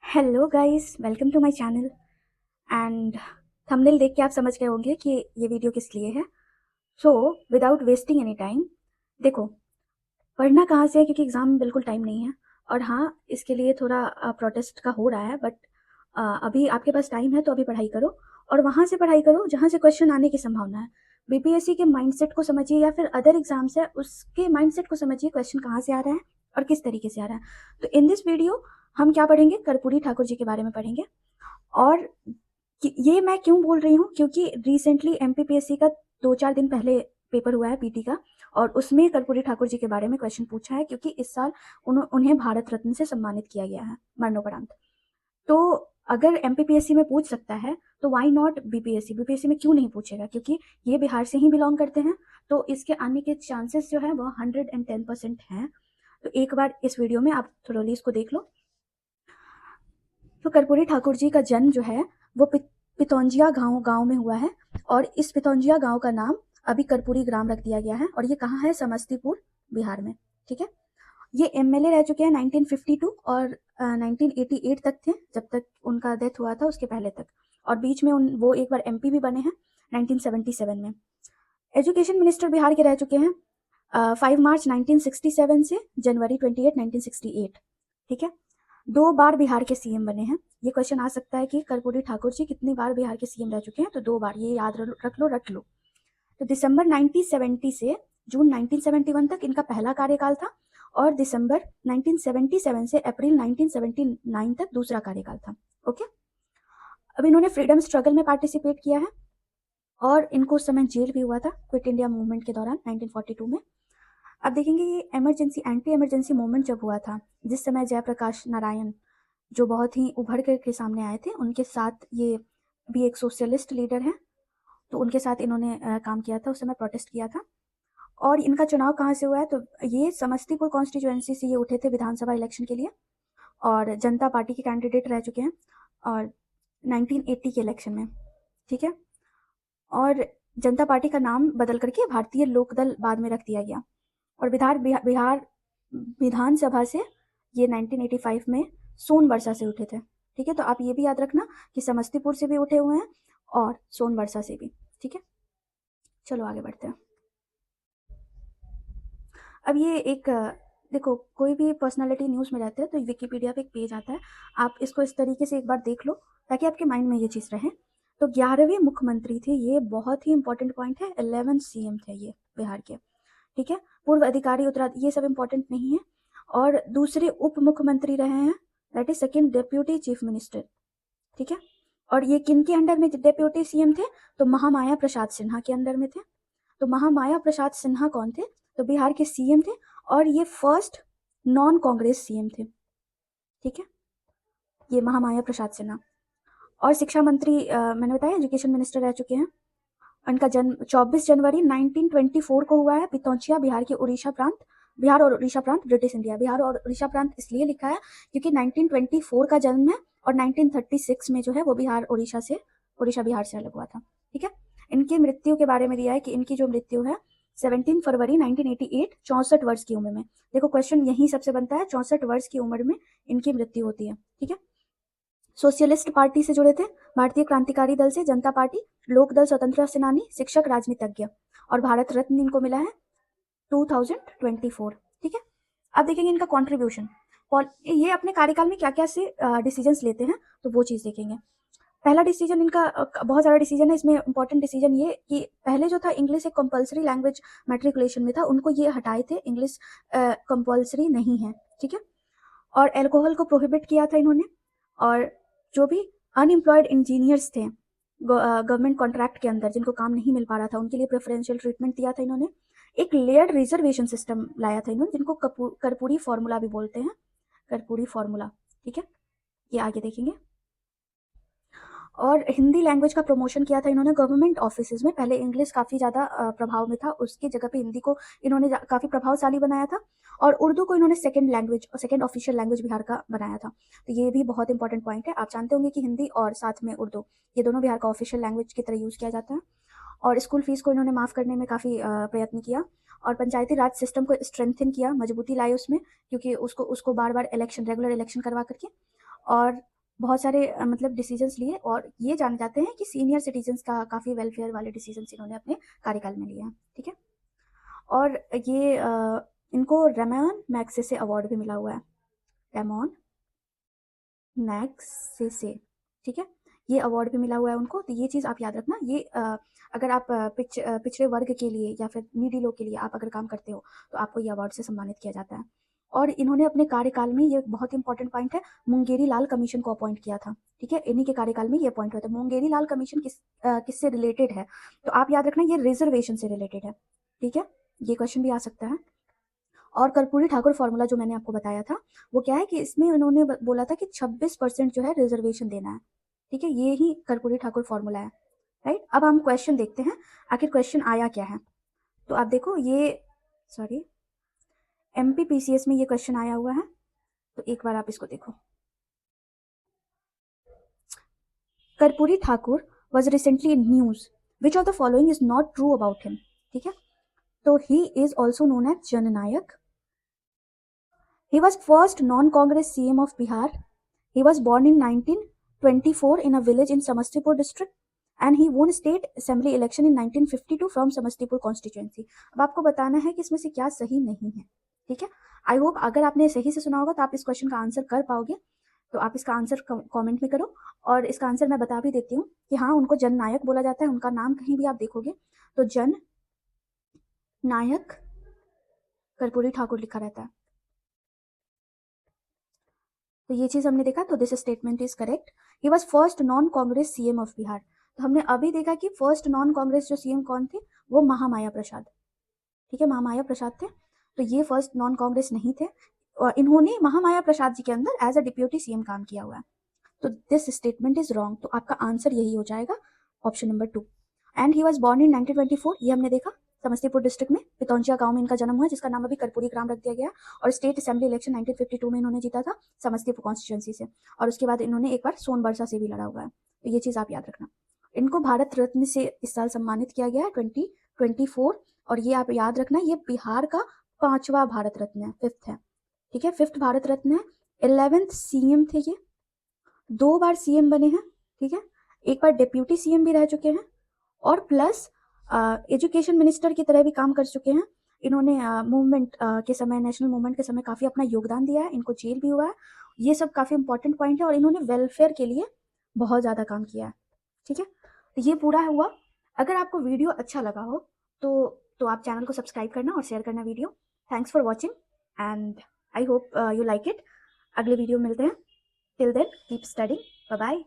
Hello guys, welcome to my channel. And thumbnail देख के आप समझ गए होंगे कि ये वीडियो किस लिए है। So without wasting any time, देखो, पढ़ना कहाँ से है क्योंकि एग्ज़ाम में बिल्कुल टाइम नहीं है। और हाँ, इसके लिए थोड़ा प्रोटेस्ट का हो रहा है, बट अभी आपके पास टाइम है तो अभी पढ़ाई करो। और वहाँ से पढ़ाई करो जहाँ से क्वेश्चन आने की संभावना है। बीपीएससी के माइंडसेट को समझिए या फिर अदर एग्जाम्स है उसके माइंडसेट को समझिए, क्वेश्चन कहाँ से आ रहा है और किस तरीके से आ रहा है। तो इन दिस वीडियो हम क्या पढ़ेंगे, कर्पूरी ठाकुर जी के बारे में पढ़ेंगे। और ये मैं क्यों बोल रही हूँ, क्योंकि रिसेंटली एमपीपीएससी का 2-4 दिन पहले पेपर हुआ है पीटी का, और उसमें कर्पूरी ठाकुर जी के बारे में क्वेश्चन पूछा है, क्योंकि इस साल उन्हें भारत रत्न से सम्मानित किया गया है मरणोपरांत। तो अगर एमपीपीएससी में पूछ सकता है तो व्हाई नॉट बीपीएससी, बीपीएससी में क्यों नहीं पूछेगा, क्योंकि ये बिहार से ही बिलोंग करते हैं। तो इसके आने के चांसेस जो है वो 110% हैं। तो एक बार इस वीडियो में आप थोड़ी इसको देख लो। तो कर्पूरी ठाकुर जी का जन्म जो है वो पितौंजिया गांव में हुआ है, और इस पितौंजिया गांव का नाम अभी कर्पूरी ग्राम रख दिया गया है, और ये कहाँ है, समस्तीपुर, बिहार में। ठीक है। ये एमएलए रह चुके हैं 1952 और 1988 तक थे, जब तक उनका डेथ हुआ था उसके पहले तक। और बीच में वो एक बार एमपी भी बने हैं 1977 में। एजुकेशन मिनिस्टर बिहार के रह चुके हैं 5 मार्च 1967 से जनवरी 28 1968। ठीक है। 2 बार बिहार के सीएम बने हैं। ये क्वेश्चन आ सकता है कि कर्पूरी ठाकुर जी कितनी बार बिहार के सीएम रह चुके हैं, तो 2 बार, ये याद रख लो। तो दिसंबर 1970 से जून 1971 तक इनका पहला कार्यकाल था, और दिसंबर 1977 से अप्रैल 1979 तक दूसरा कार्यकाल था। ओके। अब इन्होंने फ्रीडम स्ट्रगल में पार्टिसिपेट किया है, और इनको उस समय जेल भी हुआ था क्विट इंडिया मूवमेंट के दौरान 1942 में। अब देखेंगे ये एमरजेंसी, एंटी एमरजेंसी मूवमेंट जब हुआ था, जिस समय जयप्रकाश नारायण जो बहुत ही उभर कर के सामने आए थे, उनके साथ ये भी एक सोशलिस्ट लीडर हैं, तो उनके साथ इन्होंने काम किया था, उस समय प्रोटेस्ट किया था। और इनका चुनाव कहाँ से हुआ है, तो ये समस्तीपुर कॉन्स्टिट्यूएंसी से ये उठे थे विधानसभा इलेक्शन के लिए, और जनता पार्टी के कैंडिडेट रह चुके हैं और 1980 के इलेक्शन में। ठीक है। और जनता पार्टी का नाम बदल करके भारतीय लोकदल बाद में रख दिया गया। और बिहार विधानसभा से ये 1985 में सोनबरसा से उठे थे। ठीक है। तो आप ये भी याद रखना कि समस्तीपुर से भी उठे हुए हैं और सोनबरसा से भी। ठीक है। चलो आगे बढ़ते हैं। अब ये एक देखो, कोई भी पर्सनालिटी न्यूज़ में रहते हैं तो विकिपीडिया पे एक पेज आता है, आप इसको इस तरीके से एक बार देख लो ताकि आपके माइंड में ये चीज़ रहे। तो 11वें मुख्यमंत्री थे, ये बहुत ही इंपॉर्टेंट पॉइंट है। 11 सीएम थे ये बिहार के। ठीक है। पूर्व अधिकारी, उत्तराधिकारी, ये सब इंपॉर्टेंट नहीं है। और दूसरे उप मुख्यमंत्री रहे हैं, that is second deputy chief minister. ठीक है। और ये किन के अंडर में डेप्यूटी सीएम थे, तो महामाया प्रसाद सिन्हा के अंडर में थे। तो महामाया प्रसाद सिन्हा कौन थे, तो बिहार के सीएम थे, और ये फर्स्ट नॉन कांग्रेस सीएम थे। ठीक है। ये महामाया प्रसाद सिन्हा। और शिक्षा मंत्री मैंने बताया एजुकेशन मिनिस्टर रह चुके हैं। उनका जन्म 24 जनवरी 1924 को हुआ है, पितौंचिया, बिहार के उड़ीसा प्रांत। बिहार और उड़ीसा प्रांत ब्रिटिश इंडिया। बिहार और उड़ीसा प्रांत इसलिए लिखा है क्योंकि 1924 का जन्म है, और 1936 में जो है वो उड़ीसा बिहार से अलग हुआ था। ठीक है। इनकी मृत्यु के बारे में दिया है कि इनकी जो मृत्यु है 17 फरवरी 1988, 64 वर्ष की उम्र में। देखो क्वेश्चन यही सबसे बनता है, 64 वर्ष की उम्र में इनकी मृत्यु होती है। ठीक है। सोशलिस्ट पार्टी से जुड़े थे, भारतीय क्रांतिकारी दल से, जनता पार्टी, लोकदल, स्वतंत्रता सेनानी, शिक्षक, राजनीतिज्ञ, और भारत रत्न इनको मिला है 2024। ठीक है। अब देखेंगे इनका कॉन्ट्रीब्यूशन, ये अपने कार्यकाल में क्या क्या से डिसीजंस लेते हैं, तो वो चीज़ देखेंगे। पहला डिसीजन इनका बहुत सारा डिसीजन है, इसमें इंपॉर्टेंट डिसीजन ये कि पहले जो था इंग्लिश एक कंपलसरी लैंग्वेज मैट्रिकुलेशन में था, उनको ये हटाए थे, इंग्लिश कंपलसरी नहीं है। ठीक है। और अल्कोहल को प्रोहिबिट किया था इन्होंने। और जो भी अनएम्प्लॉयड इंजीनियर्स थे गवर्नमेंट कॉन्ट्रैक्ट के अंदर, जिनको काम नहीं मिल पा रहा था, उनके लिए प्रेफरेंशियल ट्रीटमेंट दिया था इन्होंने। एक लेयर्ड रिजर्वेशन सिस्टम लाया था इन्होंने, जिनको कर्पूरी फॉर्मूला भी बोलते हैं, कर्पूरी फॉर्मूला। ठीक है। ये आगे देखेंगे। और हिंदी लैंग्वेज का प्रमोशन किया था इन्होंने गवर्नमेंट ऑफिसेज में। पहले इंग्लिश काफ़ी ज़्यादा प्रभाव में था, उसकी जगह पे हिंदी को इन्होंने काफ़ी प्रभावशाली बनाया था, और उर्दू को इन्होंने सेकंड लैंग्वेज और सेकंड ऑफिशियल लैंग्वेज बिहार का बनाया था। तो ये भी बहुत इंपॉर्टेंट पॉइंट है। आप जानते होंगे कि हिंदी और साथ में उर्दू, ये दोनों बिहार का ऑफिशियल लैंग्वेज की तरह यूज़ किया जाता है। और स्कूल फीस को इन्होंने माफ़ करने में काफ़ी प्रयत्न किया, और पंचायती राज सिस्टम को स्ट्रेंथन किया, मजबूती लाई उसमें, क्योंकि उसको उसको बार बार इलेक्शन, रेगुलर इलेक्शन करवा करके। और बहुत सारे मतलब डिसीजंस लिए और ये जाने जाते हैं कि सीनियर सिटीजन्स का काफ़ी वेलफेयर वाले डिसीजंस इन्होंने अपने कार्यकाल में लिए हैं, ठीक है। और ये इनको रेमन मैग्सेसे अवार्ड भी मिला हुआ है, रेमन मैग्सेसे, ठीक है। ये अवार्ड भी मिला हुआ है उनको, तो ये चीज़ आप याद रखना। ये अगर आप पिछड़े वर्ग के लिए या फिर नीडी लोग के लिए आप अगर काम करते हो तो आपको ये अवार्ड से सम्मानित किया जाता है। और इन्होंने अपने कार्यकाल में, ये बहुत इंपॉर्टेंट पॉइंट है, मुंगेरी लाल कमीशन को अपॉइंट किया था, ठीक है। इन्हीं के कार्यकाल में ये अपॉइंट हुआ था। मुंगेरी लाल कमीशन किससे रिलेटेड है, तो आप याद रखना ये रिजर्वेशन से रिलेटेड है, ठीक है। ये क्वेश्चन भी आ सकता है। और कर्पूरी ठाकुर फॉर्मूला जो मैंने आपको बताया था, वो क्या है कि इसमें उन्होंने बोला था कि 26% जो है रिजर्वेशन देना है, ठीक है। ये ही कर्पूरी ठाकुर फॉर्मूला है, राइट। अब हम क्वेश्चन देखते हैं आखिर क्वेश्चन आया क्या है। तो आप देखो ये, सॉरी, MPPCS में ये क्वेश्चन आया हुआ है, तो एक बार आप इसको देखो। Karpoori Thakur was recently in news, which of the following is not true about him, ठीक है। तो he is also known as Jannayak. He was first non-Congress CM of Bihar. He was born in 1924 in a village in Samastipur district and he won state assembly election in 1952 from Samastipur constituency. अब आपको बताना है कि इसमें से क्या सही नहीं है, ठीक है। आई होप अगर आपने सही से सुना होगा तो आप इस क्वेश्चन का आंसर कर पाओगे, तो आप इसका आंसर कमेंट में करो। और इसका आंसर मैं बता भी देती हूँ कि हाँ, उनको जन नायक बोला जाता है। उनका नाम कहीं भी आप देखोगे तो जन नायक कर्पूरी ठाकुर लिखा रहता है। तो ये चीज़ हमने देखा, तो this statement is correct. He was first non Congress CM of Bihar. तो हमने अभी देखा कि फर्स्ट नॉन कांग्रेस जो सीएम कौन थे, वो महामाया प्रसाद, ठीक है, महामाया प्रसाद थे। तो ये फर्स्ट नॉन कांग्रेस नहीं थे और इन्होंने महामाया प्रसाद जी के अंदर एज अ डिप्यूटी सीएम काम किया हुआ है। तो दिस स्टेटमेंट इज रॉन्ग, तो आपका आंसर यही हो जाएगा, option number 2। And he was born in 1924, ये हमने देखा, समस्तीपुर डिस्ट्रिक्ट में पितौंचिया गांव में इनका जन्म हुआ, जिसका नाम अभी कर्पूरी ग्राम रख दिया गया। और स्टेट असेंबली इलेक्शन 1952 में इन्होंने जीता था समस्तीपुर कॉन्स्टिट्यूंसी से। और उसके बाद इन्होंने एक बार सोनबरसा से भी लड़ा हुआ है, तो ये चीज़ आप याद रखना। इनको भारत रत्न से इस साल सम्मानित किया गया है 2024। और ये आप याद रखना, ये बिहार का 5वां भारत रत्न है, 5th है, ठीक है, 5th भारत रत्न है। 11th सीएम थे ये, 2 बार सीएम बने हैं, ठीक है, एक बार डिप्यूटी सीएम भी रह चुके हैं और प्लस एजुकेशन मिनिस्टर की तरह भी काम कर चुके हैं। इन्होंने मूवमेंट के समय, नेशनल मूवमेंट के समय काफ़ी अपना योगदान दिया है, इनको जेल भी हुआ है। ये सब काफ़ी इंपॉर्टेंट पॉइंट है और इन्होंने वेलफेयर के लिए बहुत ज़्यादा काम किया है, ठीक है। तो ये पूरा हुआ। अगर आपको वीडियो अच्छा लगा हो तो आप चैनल को सब्सक्राइब करना और शेयर करना video. Thanks for watching and I hope you like it. अगले वीडियो मिलते हैं। Till then keep studying, bye bye.